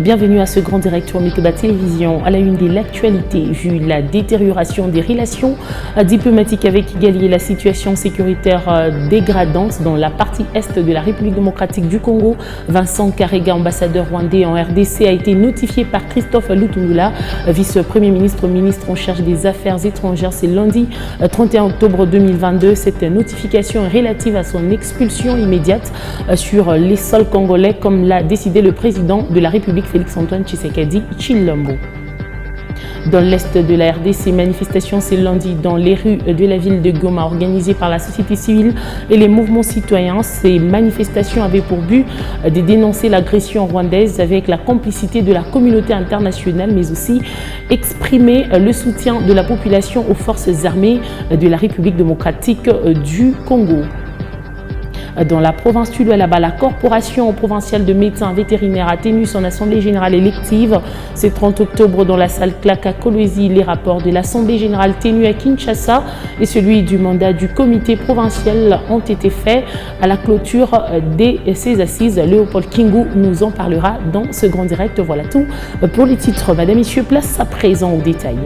Bienvenue à ce grand direct sur Mikeba Télévision. À la une de l'actualité, vu la détérioration des relations diplomatiques avec Kigali et la situation sécuritaire dégradante dans la partie est de la République démocratique du Congo, Vincent Karega, ambassadeur rwandais en RDC, a été notifié par Christophe Lutundula, vice-premier ministre, ministre en charge des Affaires étrangères. C'est lundi 31 octobre 2022. Cette notification est relative à son expulsion immédiate sur les sols congolais, comme l'a décidé le président de la République, Félix-Antoine Tshisekedi Tshilombo. Dans l'est de la RDC, manifestations ce lundi dans les rues de la ville de Goma organisées par la société civile et les mouvements citoyens. Ces manifestations avaient pour but de dénoncer l'agression rwandaise avec la complicité de la communauté internationale, mais aussi exprimer le soutien de la population aux forces armées de la République démocratique du Congo. Dans la province Sud-Ouest, la corporation provinciale de médecins vétérinaires a tenu son assemblée générale élective ce 30 octobre dans la salle Claque à Kolwezi. Les rapports de l'assemblée générale tenue à Kinshasa et celui du mandat du comité provincial ont été faits à la clôture de ces assises. Léopold Kingu nous en parlera dans ce grand direct. Voilà tout pour les titres. Madame, Messieurs, place à présent aux détails.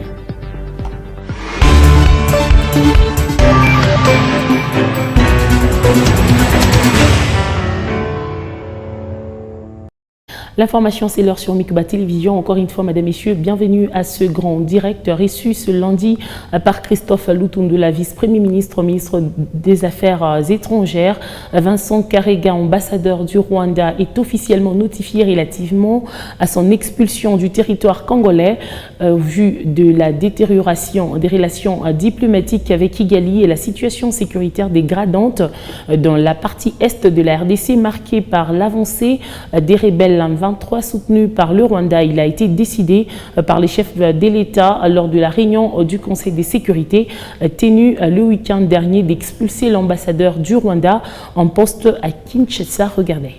L'information, c'est l'heure sur Mikeba Télévision. Encore une fois, mesdames, messieurs, bienvenue à ce grand direct reçu ce lundi par Christophe Lutundula, vice-premier ministre, ministre des Affaires étrangères. Vincent Karega, ambassadeur du Rwanda, est officiellement notifié relativement à son expulsion du territoire congolais, vu de la détérioration des relations diplomatiques avec Kigali et la situation sécuritaire dégradante dans la partie est de la RDC, marquée par l'avancée des rebelles 23 soutenu par le Rwanda. Il a été décidé par les chefs de l'État lors de la réunion du Conseil de sécurité tenue le week-end dernier d'expulser l'ambassadeur du Rwanda en poste à Kinshasa. Regardez.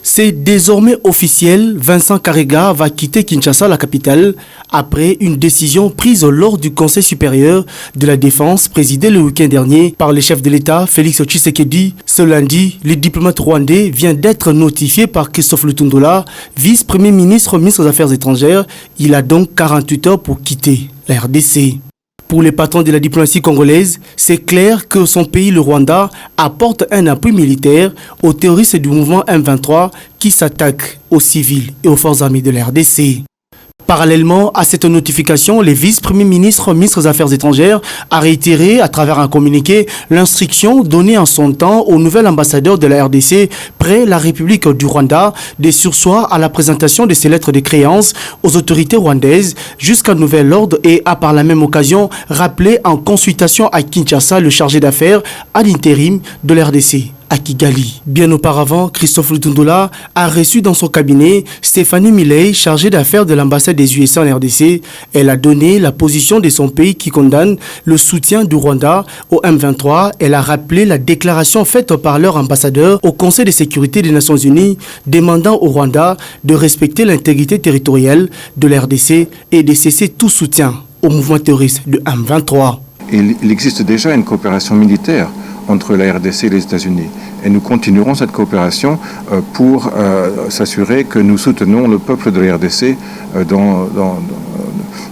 C'est désormais officiel, Vincent Karega va quitter Kinshasa, la capitale, après une décision prise lors du Conseil supérieur de la défense présidé le week-end dernier par le chef de l'État, Félix Tshisekedi. Ce lundi, le diplomate rwandais vient d'être notifié par Christophe Lutundula, vice-premier ministre, ministre des Affaires étrangères. Il a donc 48 heures pour quitter la RDC. Pour les patrons de la diplomatie congolaise, c'est clair que son pays, le Rwanda, apporte un appui militaire aux terroristes du mouvement M23 qui s'attaquent aux civils et aux forces armées de la RDC. Parallèlement à cette notification, le vice-premier ministre, ministre des Affaires étrangères, a réitéré à travers un communiqué l'instruction donnée en son temps au nouvel ambassadeur de la RDC près la République du Rwanda de surseoir à la présentation de ses lettres de créance aux autorités rwandaises jusqu'à nouvel ordre et a par la même occasion rappelé en consultation à Kinshasa le chargé d'affaires à l'intérim de la RDC à Kigali. Bien auparavant, Christophe Lutundula a reçu dans son cabinet Stéphanie Milei, chargée d'affaires de l'ambassade des USA en RDC. Elle a donné la position de son pays qui condamne le soutien du Rwanda au M23. Elle a rappelé la déclaration faite par leur ambassadeur au Conseil de sécurité des Nations Unies demandant au Rwanda de respecter l'intégrité territoriale de la RDC et de cesser tout soutien au mouvement terroriste de M23. Il existe déjà une coopération militaire entre la RDC et les États-Unis. Et nous continuerons cette coopération pour s'assurer que nous soutenons le peuple de la RDC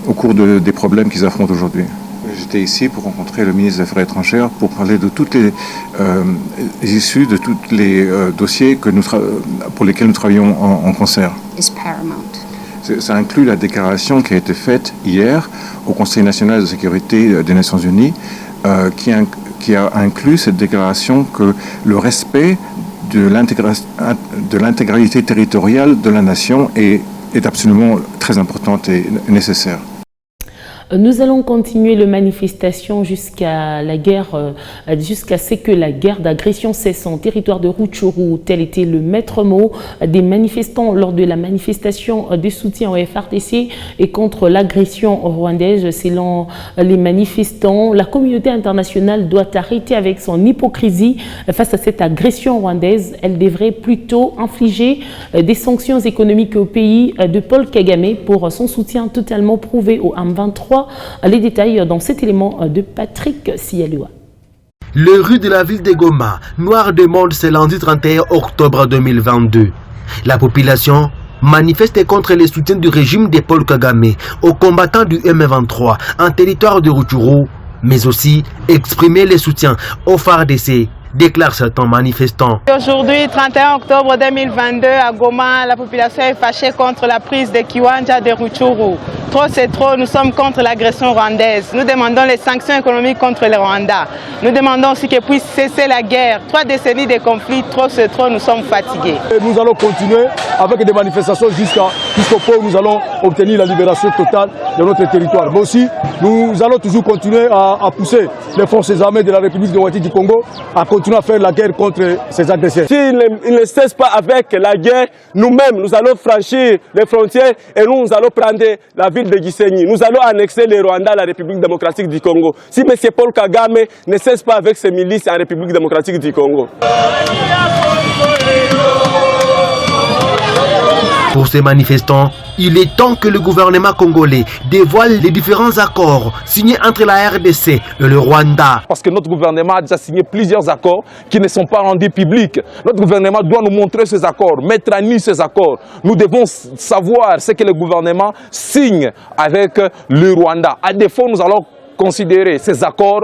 au cours des problèmes qu'ils affrontent aujourd'hui. J'étais ici pour rencontrer le ministre des Affaires étrangères pour parler de toutes les issues, de tous les dossiers pour lesquels nous travaillons en concert. Ça inclut la déclaration qui a été faite hier au Conseil national de sécurité des Nations Unies qui a inclus cette déclaration que le respect de l'intégralité territoriale de la nation est absolument très importante et nécessaire. Nous allons continuer la manifestation jusqu'à ce que la guerre d'agression cesse en territoire de Rutshuru. Tel était le maître mot des manifestants lors de la manifestation de soutien au FARDC et contre l'agression rwandaise. Selon les manifestants, la communauté internationale doit arrêter avec son hypocrisie face à cette agression rwandaise. Elle devrait plutôt infliger des sanctions économiques au pays de Paul Kagame pour son soutien totalement prouvé au M23. Les détails dans cet élément de Patrick Sialoua. Les rues de la ville de Goma, noires de monde ce lundi 31 octobre 2022. La population manifeste contre les soutiens du régime de Paul Kagame aux combattants du M23 en territoire de Rutshuru, mais aussi exprimer les soutiens au FARDC, déclare certains manifestants. Aujourd'hui, 31 octobre 2022, à Goma, la population est fâchée contre la prise de Kiwanja de Rutshuru. Trop c'est trop, nous sommes contre l'agression rwandaise. Nous demandons les sanctions économiques contre le Rwanda. Nous demandons aussi que puisse cesser la guerre. 3 décennies de conflits, trop c'est trop, nous sommes fatigués. Et nous allons continuer avec des manifestations jusqu'au point où nous allons obtenir la libération totale de notre territoire. Mais aussi, nous allons toujours continuer à pousser les forces armées de la République démocratique du Congo à continuer à faire la guerre contre ces agresseurs. S'ils ne cessent pas avec la guerre, nous-mêmes, nous allons franchir les frontières et nous allons prendre la ville de Gisenyi. Nous allons annexer le Rwanda à la République démocratique du Congo. Si M. Paul Kagame ne cesse pas avec ses milices en République démocratique du Congo. Pour ces manifestants, il est temps que le gouvernement congolais dévoile les différents accords signés entre la RDC et le Rwanda. Parce que notre gouvernement a déjà signé plusieurs accords qui ne sont pas rendus publics. Notre gouvernement doit nous montrer ces accords, mettre à nu ces accords. Nous devons savoir ce que le gouvernement signe avec le Rwanda. À défaut, nous allons considérer ces accords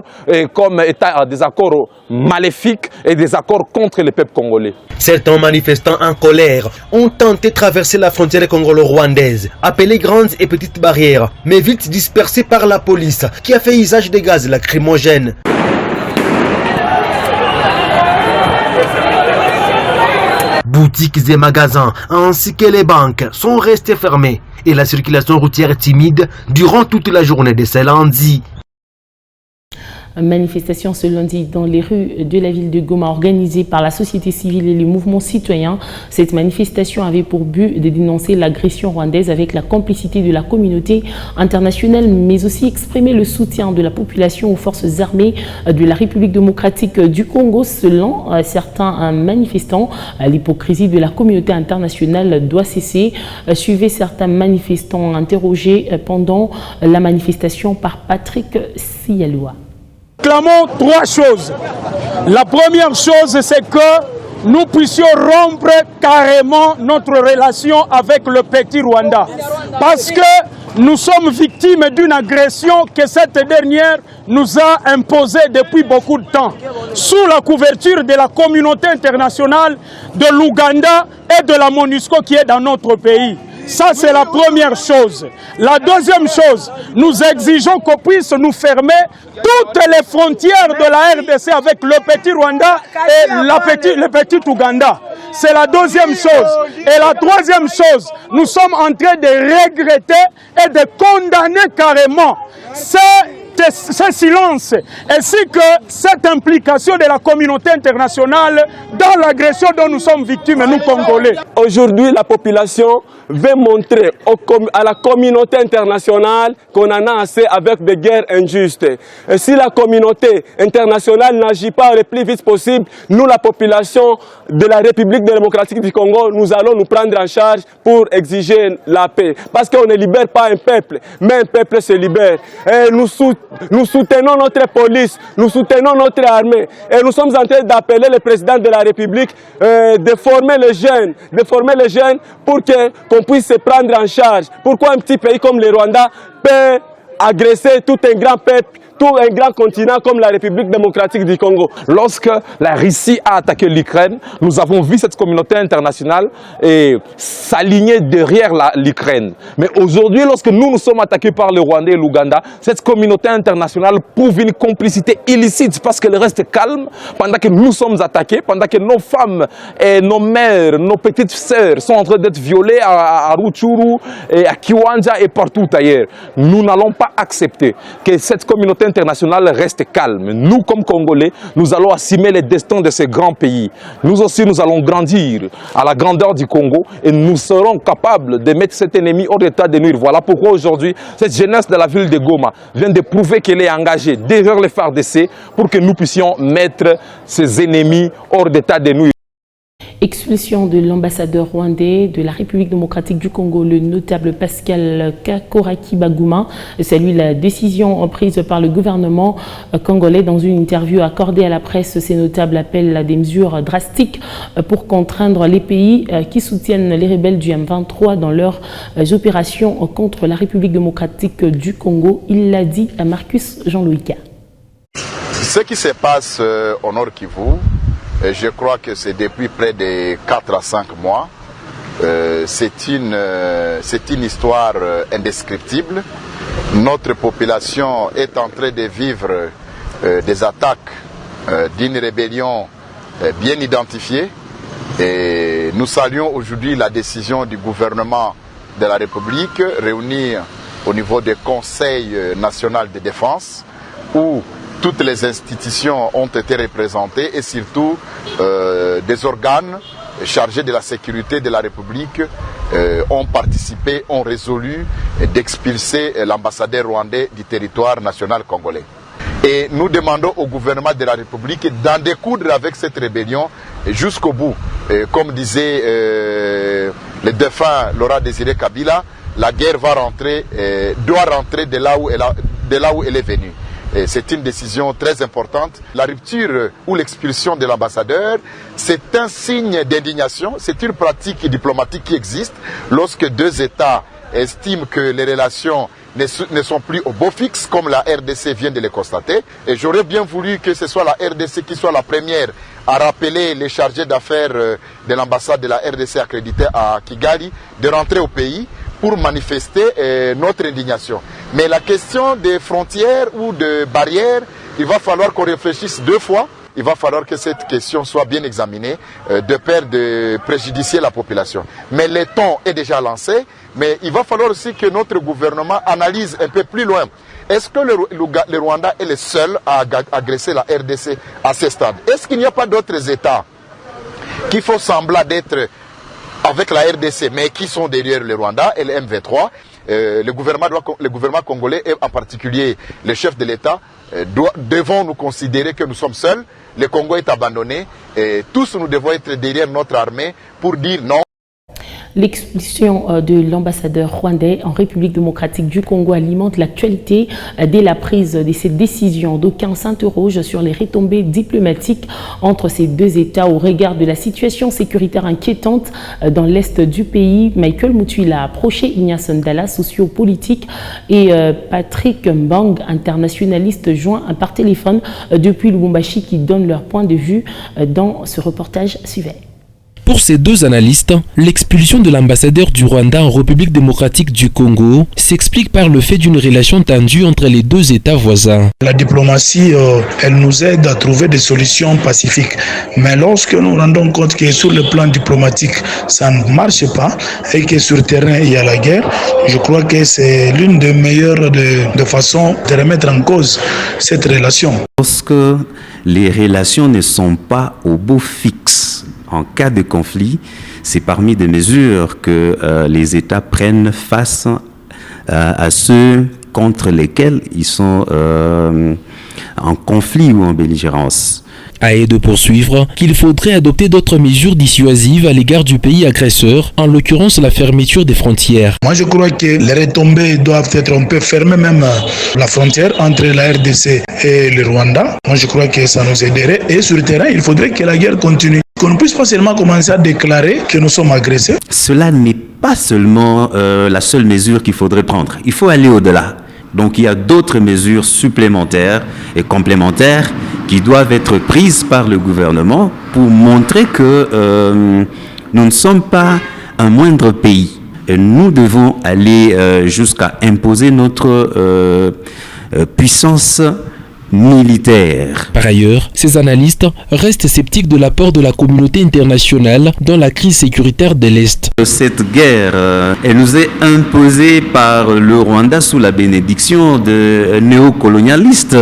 comme étant des accords maléfiques et des accords contre le peuple congolais. Certains manifestants en colère ont tenté de traverser la frontière congolo-rwandaise, appelée Grandes et Petites Barrières, mais vite dispersés par la police qui a fait usage de gaz lacrymogènes. Boutiques et magasins ainsi que les banques sont restés fermés et la circulation routière est timide durant toute la journée de ce lundi. Manifestation ce lundi dans les rues de la ville de Goma organisée par la société civile et les mouvements citoyens. Cette manifestation avait pour but de dénoncer l'agression rwandaise avec la complicité de la communauté internationale, mais aussi exprimer le soutien de la population aux forces armées de la République démocratique du Congo. Selon certains manifestants, l'hypocrisie de la communauté internationale doit cesser. Suivez certains manifestants interrogés pendant la manifestation par Patrick Siyaloua. Clamons 3 choses. La première chose, c'est que nous puissions rompre carrément notre relation avec le petit Rwanda. Parce que nous sommes victimes d'une agression que cette dernière nous a imposée depuis beaucoup de temps. Sous la couverture de la communauté internationale, de l'Ouganda et de la MONUSCO qui est dans notre pays. Ça, c'est la première chose. La deuxième chose, nous exigeons qu'on puisse nous fermer toutes les frontières de la RDC avec le petit Rwanda et le petit Ouganda. C'est la deuxième chose. Et la troisième chose, nous sommes en train de regretter et de condamner carrément ce silence, ainsi que cette implication de la communauté internationale dans l'agression dont nous sommes victimes, nous Congolais. Aujourd'hui, la population veut montrer à la communauté internationale qu'on en a assez avec des guerres injustes. Et si la communauté internationale n'agit pas le plus vite possible, nous, la population de la République démocratique du Congo, nous allons nous prendre en charge pour exiger la paix. Parce qu'on ne libère pas un peuple, mais un peuple se libère. Et nous soutenons notre police, nous soutenons notre armée. Et nous sommes en train d'appeler le président de la République de former les jeunes pour qu'on puisse se prendre en charge. Pourquoi un petit pays comme le Rwanda peut agresser tout un grand peuple, tout un grand continent comme la République démocratique du Congo? Lorsque la Russie a attaqué l'Ukraine, nous avons vu cette communauté internationale s'aligner derrière l'Ukraine. Mais aujourd'hui, lorsque nous sommes attaqués par le Rwanda et l'Ouganda, cette communauté internationale prouve une complicité illicite parce qu'elle reste calme pendant que nous sommes attaqués, pendant que nos femmes et nos mères, nos petites sœurs sont en train d'être violées à Rutshuru, et à Kiwanja et partout ailleurs. Nous n'allons pas accepter que cette communauté internationale reste calme. Nous, comme Congolais, nous allons assumer les destins de ces grands pays. Nous aussi, nous allons grandir à la grandeur du Congo et nous serons capables de mettre cet ennemi hors d'état de nuire. Voilà pourquoi aujourd'hui, cette jeunesse de la ville de Goma vient de prouver qu'elle est engagée derrière les FARDC pour que nous puissions mettre ces ennemis hors d'état de nuire. Expulsion de l'ambassadeur rwandais de la République démocratique du Congo, le notable Pascal Kakoraki Bagouma. Salue la décision prise par le gouvernement congolais. Dans une interview accordée à la presse, ces notables appellent à des mesures drastiques pour contraindre les pays qui soutiennent les rebelles du M23 dans leurs opérations contre la République démocratique du Congo. Il l'a dit à Marcus Jean-Louis. Ce qui se passe au Nord Kivu, je crois que c'est depuis près de 4 à 5 mois. C'est une histoire indescriptible. Notre population est en train de vivre des attaques d'une rébellion bien identifiée. Et nous saluons aujourd'hui la décision du gouvernement de la République réuni au niveau du Conseil national de défense où toutes les institutions ont été représentées et surtout des organes chargés de la sécurité de la République ont participé, ont résolu d'expulser l'ambassadeur rwandais du territoire national congolais. Et nous demandons au gouvernement de la République d'en découdre avec cette rébellion jusqu'au bout. Comme disait le défunt Laurent Désiré Kabila, la guerre doit rentrer de là où elle est venue. C'est une décision très importante. La rupture ou l'expulsion de l'ambassadeur, c'est un signe d'indignation. C'est une pratique diplomatique qui existe lorsque deux États estiment que les relations ne sont plus au beau fixe, comme la RDC vient de le constater. Et j'aurais bien voulu que ce soit la RDC qui soit la première à rappeler les chargés d'affaires de l'ambassade de la RDC accréditée à Kigali de rentrer au pays pour manifester notre indignation. Mais la question des frontières ou de barrières, il va falloir qu'on réfléchisse 2 fois. Il va falloir que cette question soit bien examinée de peur de préjudicer la population. Mais le ton est déjà lancé, mais il va falloir aussi que notre gouvernement analyse un peu plus loin. Est-ce que le Rwanda est le seul à agresser la RDC à ce stade? Est-ce qu'il n'y a pas d'autres États qui font semblant d'être avec la RDC, mais qui sont derrière le Rwanda et le M23? Le gouvernement congolais et en particulier le chef de l'État devons nous considérer que nous sommes seuls. Le Congo est abandonné et tous nous devons être derrière notre armée pour dire non. L'expulsion de l'ambassadeur rwandais en République démocratique du Congo alimente l'actualité dès la prise de cette décision. D'aucuns s'interrogent sur les retombées diplomatiques entre ces deux États au regard de la situation sécuritaire inquiétante dans l'est du pays. Michael Moutuila a approché Ignace Ndala, sociopolitique, et Patrick Mbang, internationaliste, joint par téléphone depuis Lubumbashi, qui donnent leur point de vue dans ce reportage suivant. Pour ces deux analystes, l'expulsion de l'ambassadeur du Rwanda en République démocratique du Congo s'explique par le fait d'une relation tendue entre les deux États voisins. La diplomatie, elle nous aide à trouver des solutions pacifiques. Mais lorsque nous rendons compte que sur le plan diplomatique, ça ne marche pas et que sur le terrain, il y a la guerre, je crois que c'est l'une des meilleures de façons de remettre en cause cette relation. Lorsque les relations ne sont pas au beau fixe, en cas de conflit, c'est parmi des mesures que les États prennent face à ceux contre lesquels ils sont en conflit ou en belligérance. À eux de poursuivre qu'il faudrait adopter d'autres mesures dissuasives à l'égard du pays agresseur, en l'occurrence la fermeture des frontières. Moi je crois que les retombées doivent être, on peut fermer même la frontière entre la RDC et le Rwanda. Moi je crois que ça nous aiderait et sur le terrain il faudrait que la guerre continue. Qu'on ne puisse pas seulement commencer à déclarer que nous sommes agressés. Cela n'est pas seulement la seule mesure qu'il faudrait prendre. Il faut aller au-delà. Donc il y a d'autres mesures supplémentaires et complémentaires qui doivent être prises par le gouvernement pour montrer que nous ne sommes pas un moindre pays. Et nous devons aller jusqu'à imposer notre puissance militaire. Par ailleurs, ces analystes restent sceptiques de l'apport de la communauté internationale dans la crise sécuritaire de l'Est. Cette guerre, elle nous est imposée par le Rwanda sous la bénédiction de néocolonialistes,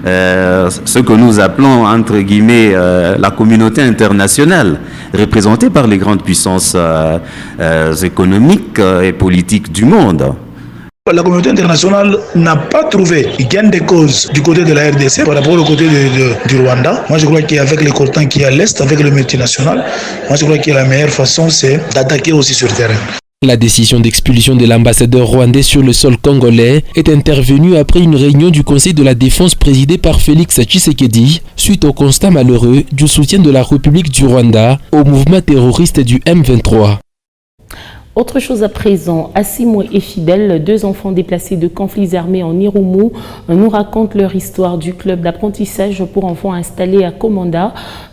ce que nous appelons entre guillemets la communauté internationale, représentée par les grandes puissances économiques et politiques du monde. La communauté internationale n'a pas trouvé gain de cause du côté de la RDC par rapport au côté du Rwanda. Moi, je crois qu'avec les coltans qui est à l'est, avec le multinational, moi, je crois que la meilleure façon, c'est d'attaquer aussi sur le terrain. La décision d'expulsion de l'ambassadeur rwandais sur le sol congolais est intervenue après une réunion du Conseil de la Défense présidée par Félix Tshisekedi suite au constat malheureux du soutien de la République du Rwanda au mouvement terroriste du M23. Autre chose à présent, Assimwe et Fidèle, deux enfants déplacés de conflits armés en Irumu, nous racontent leur histoire du club d'apprentissage pour enfants installé à Komanda.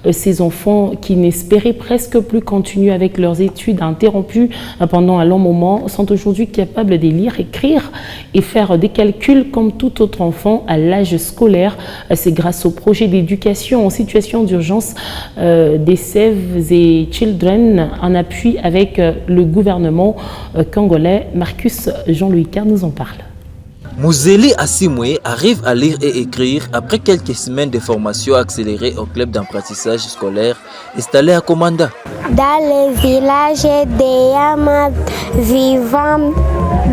Ces enfants qui n'espéraient presque plus continuer avec leurs études interrompues pendant un long moment sont aujourd'hui capables de lire, écrire et faire des calculs comme tout autre enfant à l'âge scolaire. C'est grâce au projet d'éducation en situation d'urgence des Save the Children en appui avec le gouvernement congolais. Marcus Jean-Louis Carr nous en parle. Muzeli Assimwe arrive à lire et écrire après quelques semaines de formation accélérée au club d'apprentissage scolaire installé à Komanda. Dans le village de Yamad vivant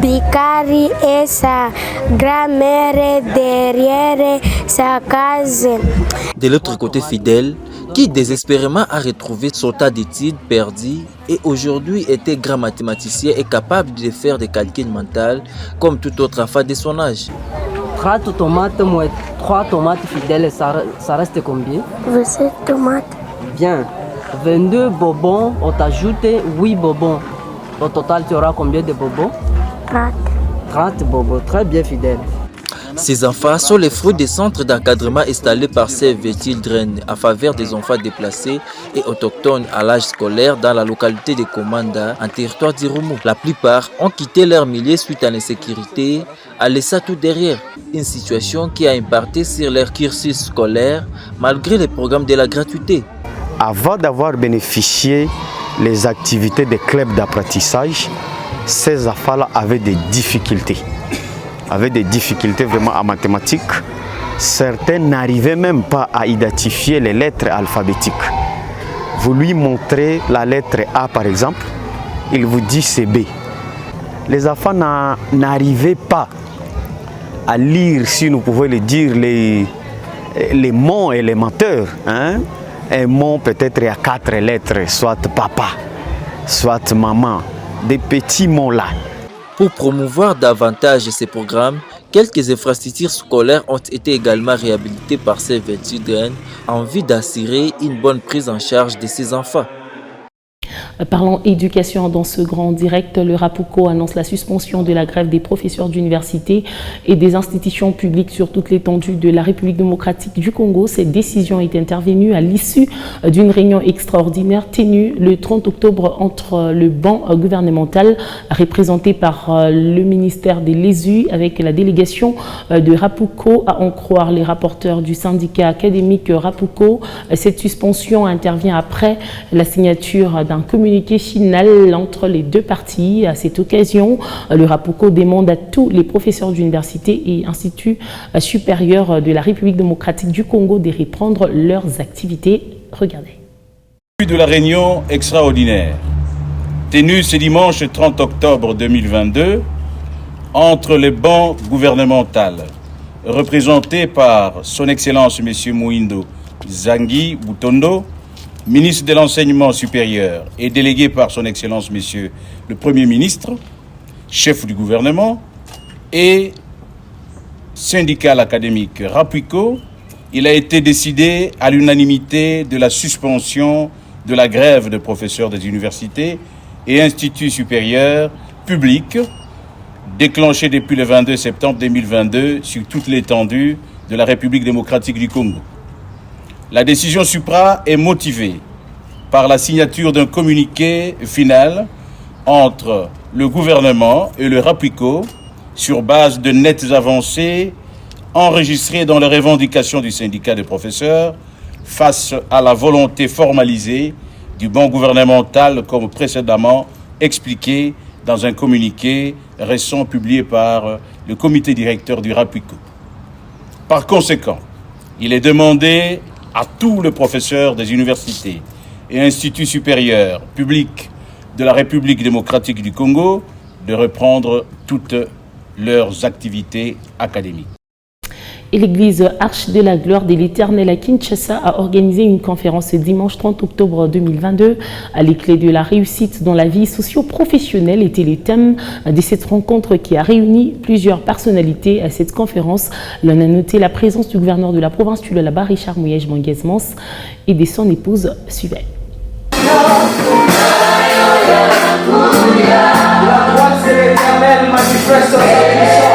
Bikari et sa grand-mère derrière sa case. De l'autre côté, Fidèle, qui désespérément a retrouvé son tas d'études perdu et aujourd'hui était grand mathématicien et capable de faire des calculs mentaux comme tout autre enfant de son âge. 30 tomates moins 3 tomates Fidèles, ça reste combien? 27 tomates. Bien. 22 bonbons, on t'ajoute 8 bonbons. Au total, tu auras combien de bonbons? 30. 30 bonbons, très bien Fidèle. Ces enfants sont les fruits des centres d'encadrement installés par Save the Children à faveur des enfants déplacés et autochtones à l'âge scolaire dans la localité de Komanda, en territoire d'Irumu. La plupart ont quitté leur milieu suite à l'insécurité, à laisser tout derrière. Une situation qui a impacté sur leur cursus scolaire malgré les programmes de la gratuité. Avant d'avoir bénéficié les activités des clubs d'apprentissage, ces enfants-là avaient des difficultés vraiment en mathématiques. Certains n'arrivaient même pas à identifier les lettres alphabétiques. Vous lui montrez la lettre A par exemple, il vous dit c'est B. Les enfants n'arrivaient pas à lire, si nous pouvons le dire, les mots élémentaires. Un mot peut-être à 4 lettres, soit papa, soit maman, des petits mots là. Pour promouvoir davantage ces programmes, quelques infrastructures scolaires ont été également réhabilitées par Save the Children en vue d'assurer une bonne prise en charge de ces enfants. Parlons éducation dans ce grand direct. Le RAPUCO annonce la suspension de la grève des professeurs d'université et des institutions publiques sur toute l'étendue de la République démocratique du Congo. Cette décision est intervenue à l'issue d'une réunion extraordinaire tenue le 30 octobre entre le banc gouvernemental représenté par le ministère de l'ESU avec la délégation de RAPUCO, à en croire les rapporteurs du syndicat académique RAPUCO. Cette suspension intervient après la signature d'un communiqué final entre les deux parties. À cette occasion, le RAPUCO demande à tous les professeurs d'université et instituts supérieurs de la République démocratique du Congo de reprendre leurs activités. Regardez. De la réunion extraordinaire tenue ce dimanche 30 octobre 2022 entre les bancs gouvernementaux représentés par son Excellence M. Mouindo Zangi Butondo, ministre de l'Enseignement supérieur et délégué par son Excellence Monsieur le Premier ministre, chef du gouvernement, et syndical académique RAPUCO, il a été décidé à l'unanimité de la suspension de la grève de professeurs des universités et instituts supérieurs publics déclenchée depuis le 22 septembre 2022 sur toute l'étendue de la République démocratique du Congo. La décision supra est motivée par la signature d'un communiqué final entre le gouvernement et le RAPUCO sur base de nettes avancées enregistrées dans les revendications du syndicat des professeurs face à la volonté formalisée du banc gouvernemental comme précédemment expliqué dans un communiqué récent publié par le comité directeur du RAPUCO. Par conséquent, il est demandé à tous les professeurs des universités et instituts supérieurs publics de la République démocratique du Congo de reprendre toutes leurs activités académiques. Et l'église Arche de la Gloire de l'Éternel à Kinshasa a organisé une conférence dimanche 30 octobre 2022. Les clés de la réussite dans la vie socio-professionnelle était le thème de cette rencontre qui a réuni plusieurs personnalités à cette conférence. L'on a noté la présence du gouverneur de la province du Lualaba, Richard Mouyej Manguez-Mans, et de son épouse suivait. La grâce de l'Éternel manifeste sa puissance.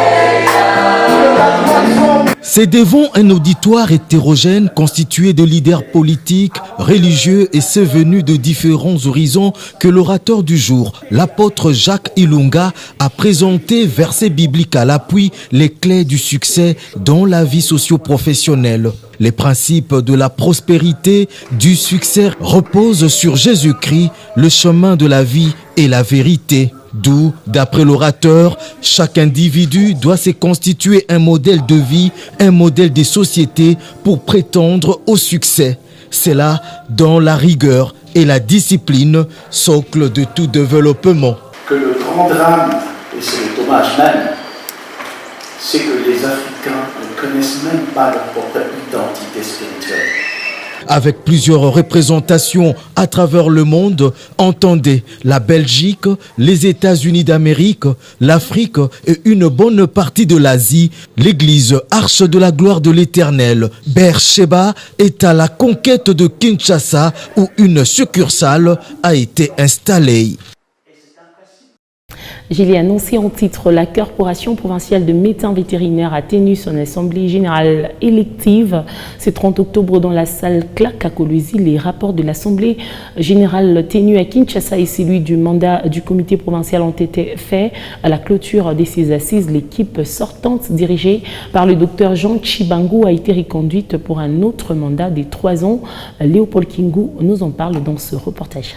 C'est devant un auditoire hétérogène constitué de leaders politiques, religieux et ceux venus de différents horizons que l'orateur du jour, l'apôtre Jacques Ilunga, a présenté versets bibliques à l'appui les clés du succès dans la vie socio-professionnelle. Les principes de la prospérité, du succès reposent sur Jésus-Christ, le chemin de la vie et la vérité. D'où, d'après l'orateur, chaque individu doit se constituer un modèle de vie, un modèle de société pour prétendre au succès. C'est là, dans la rigueur et la discipline, socle de tout développement. Que le grand drame, et c'est le dommage même, c'est que les Africains ne connaissent même pas leur propre identité spirituelle. Avec plusieurs représentations à travers le monde, entendez la Belgique, les États-Unis d'Amérique, l'Afrique et une bonne partie de l'Asie, l'église Arche de la Gloire de l'Éternel, Beersheba, est à la conquête de Kinshasa où une succursale a été installée. Je l'ai annoncé en titre, la Corporation provinciale de médecins vétérinaires a tenu son assemblée générale élective ce 30 octobre dans la salle Clac à Kolwezi. Les rapports de l'assemblée générale tenue à Kinshasa et celui du mandat du comité provincial ont été faits à la clôture de ces assises. L'équipe sortante dirigée par le docteur Jean Chibangu a été reconduite pour un autre mandat de 3 ans. Léopold Kingu nous en parle dans ce reportage.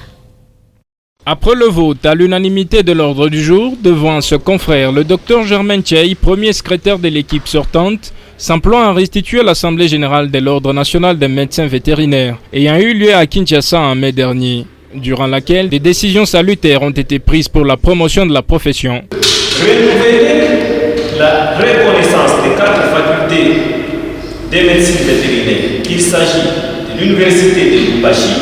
Après le vote à l'unanimité de l'ordre du jour, devant ce confrère, le docteur Germain Tchey, premier secrétaire de l'équipe sortante, s'emploie à restituer l'Assemblée générale de l'Ordre national des médecins vétérinaires, ayant eu lieu à Kinshasa en mai dernier, durant laquelle des décisions salutaires ont été prises pour la promotion de la profession. Renouveler la reconnaissance des 4 facultés de médecine vétérinaire, qu'il s'agit de l'Université de Lubumbashi,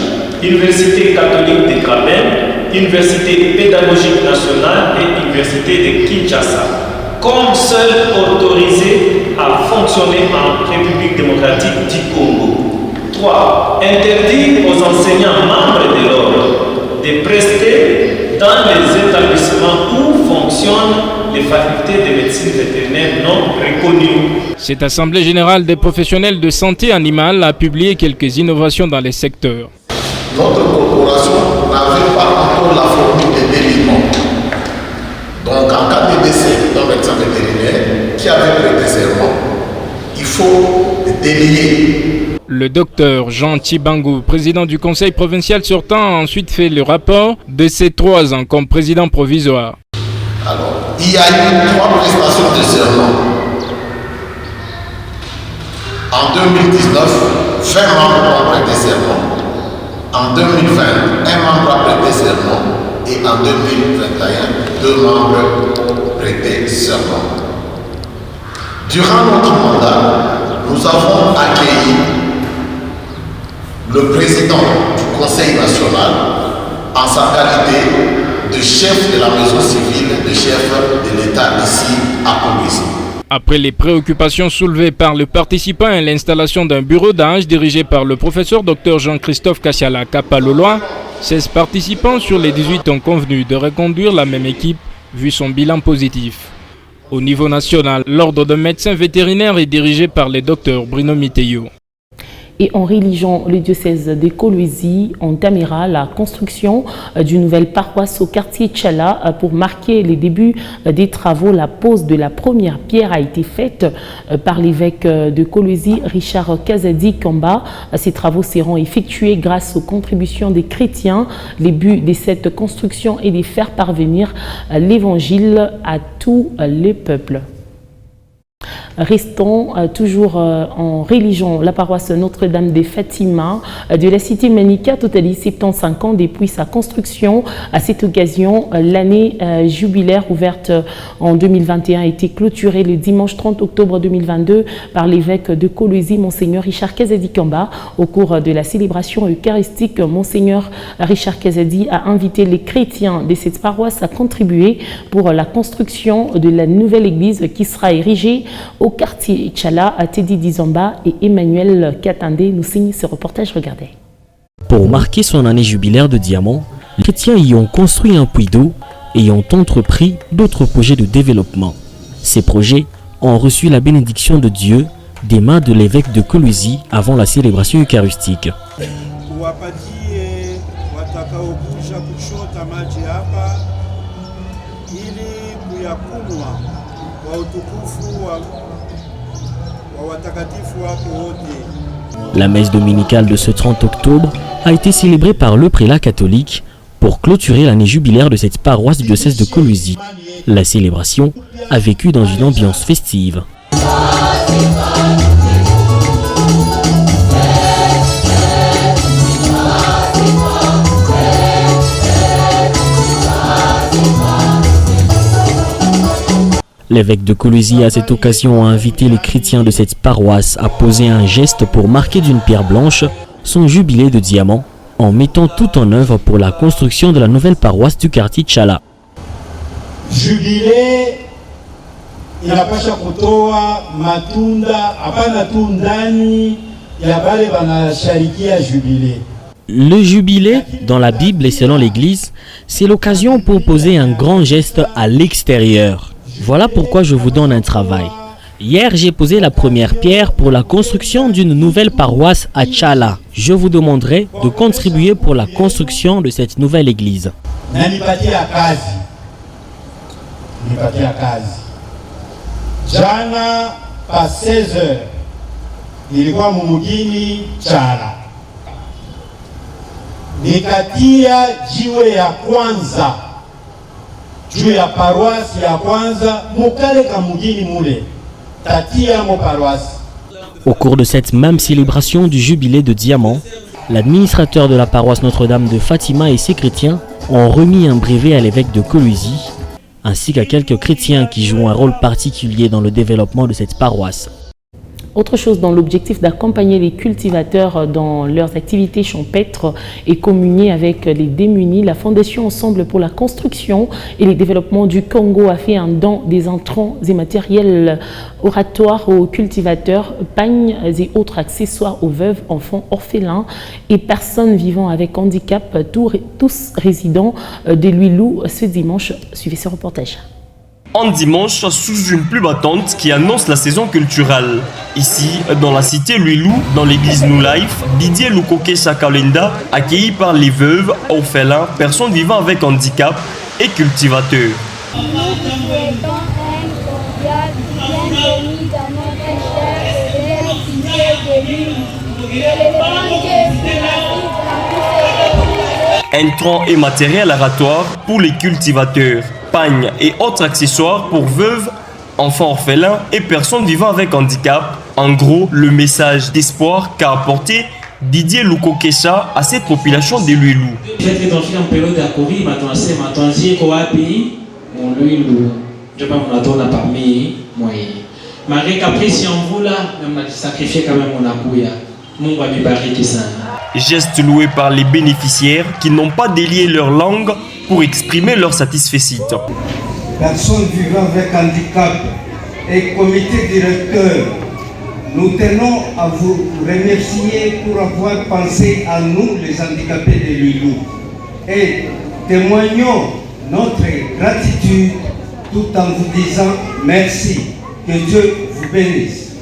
Université catholique de Graben, Université pédagogique nationale et Université de Kinshasa, comme seule autorisée à fonctionner en République démocratique du Congo. 3. Interdire aux enseignants membres de l'ordre de prester dans les établissements où fonctionnent les facultés de médecine vétérinaire non reconnues. Cette Assemblée générale des professionnels de santé animale a publié quelques innovations dans les secteurs. Notre corporation n'avait pas encore la formule de déliement. Donc, en cas de décès d'un médecin vétérinaire qui avait prêté serment, il faut délier. Le docteur Jean Chibangu, président du conseil provincial sortant, a ensuite fait le rapport de ses 3 ans comme président provisoire. Alors, il y a eu 3 prestations de serment. En 2019, 20 membres ont prêté serment. En 2020, un membre a prêté serment et en 2021, 2 membres ont prêté serment. Durant notre mandat, nous avons accueilli le président du Conseil national en sa qualité de chef de la maison civile, de chef de l'État ici à Kolwezi. Après les préoccupations soulevées par le participant à l'installation d'un bureau d'âge dirigé par le professeur Dr Jean-Christophe Kassiala Kapaloloa, 16 participants sur les 18 ont convenu de reconduire la même équipe vu son bilan positif. Au niveau national, l'ordre de médecins vétérinaires est dirigé par le docteur Bruno Miteyo. Et en religion, le diocèse de Kolwezi entamera la construction d'une nouvelle paroisse au quartier Tchala pour marquer les débuts des travaux. La pose de la première pierre a été faite par l'évêque de Kolwezi, Richard Kazadi Kamba. Ces travaux seront effectués grâce aux contributions des chrétiens. Le but de cette construction est de faire parvenir l'évangile à tous les peuples. Restons toujours en religion. La paroisse Notre-Dame de Fatima de la cité Manica totalise 75 ans depuis sa construction. À cette occasion, l'année jubilaire ouverte en 2021 a été clôturée le dimanche 30 octobre 2022 par l'évêque de Kolwezi, Monseigneur Richard Kazadi Kamba. Au cours de la célébration eucharistique, Monseigneur Richard Kazadi a invité les chrétiens de cette paroisse à contribuer pour la construction de la nouvelle église qui sera érigée au quartier Tchala. À Teddy Dizamba et Emmanuel Katandé nous signent ce reportage. Regardez. Pour marquer son année jubilaire de diamant, les chrétiens y ont construit un puits d'eau et ont entrepris d'autres projets de développement. Ces projets ont reçu la bénédiction de Dieu des mains de l'évêque de Kolwezi avant la célébration eucharistique. La messe dominicale de ce 30 octobre a été célébrée par le prélat catholique pour clôturer l'année jubilaire de cette paroisse du diocèse de Kolwezi. La célébration a vécu dans une ambiance festive. L'évêque de Kolwezi à cette occasion a invité les chrétiens de cette paroisse à poser un geste pour marquer d'une pierre blanche son jubilé de diamant en mettant tout en œuvre pour la construction de la nouvelle paroisse du quartier Tchala. Jubilé inapasha kutoa matunda hapana tu ndani ya bale banasharikia jubilé. Le jubilé, dans la Bible et selon l'Église, c'est l'occasion pour poser un grand geste à l'extérieur. Voilà pourquoi je vous donne un travail. Hier, j'ai posé la première pierre pour la construction d'une nouvelle paroisse à Tchala. Je vous demanderai de contribuer pour la construction de cette nouvelle église. Jana pa 16h nilikuwa mumugini Tchala, nikatia jiwe ya kwanza juu ya paroisse ya kwanza mukale ka mugini mule tatia mo paroisse. Au cours de cette même célébration du jubilé de diamant, l'administrateur de la paroisse Notre-Dame de Fatima et ses chrétiens ont remis un brevet à l'évêque de Kolwezi, ainsi qu'à quelques chrétiens qui jouent un rôle particulier dans le développement de cette paroisse. Autre chose dans l'objectif d'accompagner les cultivateurs dans leurs activités champêtres et communier avec les démunis, la Fondation Ensemble pour la construction et le développement du Congo a fait un don des intrants et matériels oratoires aux cultivateurs, pagnes et autres accessoires aux veuves, enfants, orphelins et personnes vivant avec handicap, tous résidents de l'Uilou ce dimanche. Suivez ce reportage. En dimanche, sous une pluie battante qui annonce la saison culturelle. Ici, dans la cité Luilou, dans l'église New Life, Didier Lukoke Sakalenda, accueilli par les veuves, orphelins, personnes vivant avec handicap et cultivateurs. Nous souhaitons un cordial bienvenue dans notre chère et belle cité de Luilou. Intrants et matériel aratoire pour les cultivateurs, pagnes et autres accessoires pour veuves, enfants orphelins et personnes vivant avec handicap. En gros, le message d'espoir qu'a apporté Didier Lukokesha à cette population de Luilou. Geste loué par les bénéficiaires qui n'ont pas délié leur langue pour exprimer leur satisfaction. Personnes vivant avec handicap et comité directeur, nous tenons à vous remercier pour avoir pensé à nous, les handicapés de Luilou, et témoignons notre gratitude tout en vous disant merci. Que Dieu vous bénisse.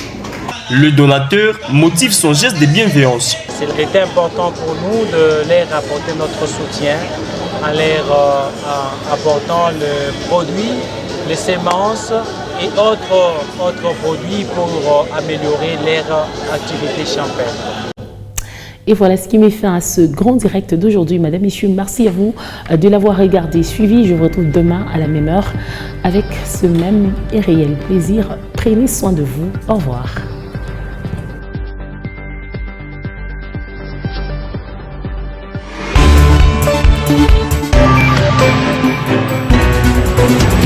Le donateur motive son geste de bienveillance. Il était important pour nous de leur apporter notre soutien en leur apportant le produit, les semences et autres produits pour améliorer leur activité champêtre. Et voilà ce qui met fin à ce grand direct d'aujourd'hui. Madame, Messieurs, merci à vous de l'avoir regardé, suivi. Je vous retrouve demain à la même heure avec ce même et réel plaisir. Prenez soin de vous. Au revoir. Thank you.